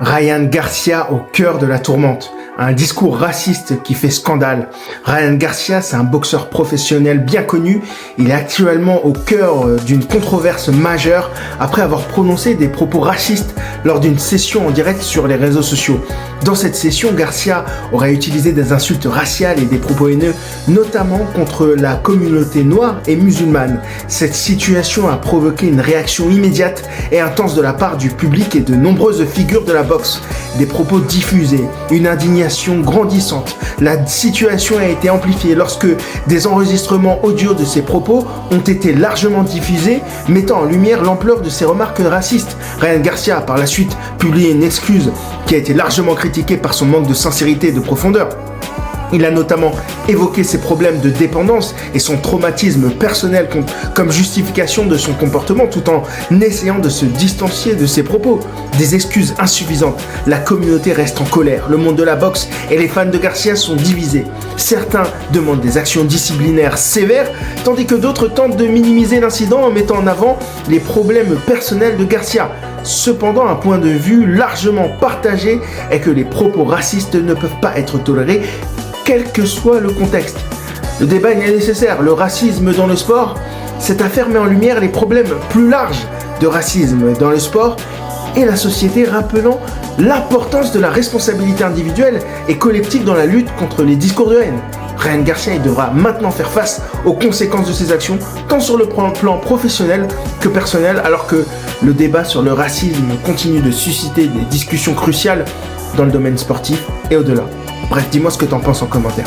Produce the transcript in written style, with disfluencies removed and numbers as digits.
Ryan Garcia au cœur de la tourmente, un discours raciste qui fait scandale. Ryan Garcia, c'est un boxeur professionnel bien connu. Il est actuellement au cœur d'une controverse majeure après avoir prononcé des propos racistes lors d'une session en direct sur les réseaux sociaux. Dans cette session, Garcia aurait utilisé des insultes raciales et des propos haineux, notamment contre la communauté noire et musulmane. Cette situation a provoqué une réaction immédiate et intense de la part du public et de nombreuses figures de la boxe. Des propos diffusés, une indignation grandissante. La situation a été amplifiée lorsque des enregistrements audio de ces propos ont été largement diffusés, mettant en lumière l'ampleur de ces remarques racistes. Ryan Garcia a par la suite publié une excuse qui a été largement critiquée par son manque de sincérité et de profondeur. Il a notamment évoqué ses problèmes de dépendance et son traumatisme personnel comme justification de son comportement tout en essayant de se distancier de ses propos. Des excuses insuffisantes. La communauté reste en colère. Le monde de la boxe et les fans de Garcia sont divisés. Certains demandent des actions disciplinaires sévères, tandis que d'autres tentent de minimiser l'incident en mettant en avant les problèmes personnels de Garcia. Cependant, un point de vue largement partagé est que les propos racistes ne peuvent pas être tolérés, quel que soit le contexte. Le débat est nécessaire. Le racisme dans le sport, cette affaire met en lumière les problèmes plus larges de racisme dans le sport et la société, rappelant l'importance de la responsabilité individuelle et collective dans la lutte contre les discours de haine. Ryan Garcia devra maintenant faire face aux conséquences de ses actions, tant sur le plan professionnel que personnel, alors que le débat sur le racisme continue de susciter des discussions cruciales dans le domaine sportif et au-delà. Bref, dis-moi ce que t'en penses en commentaire.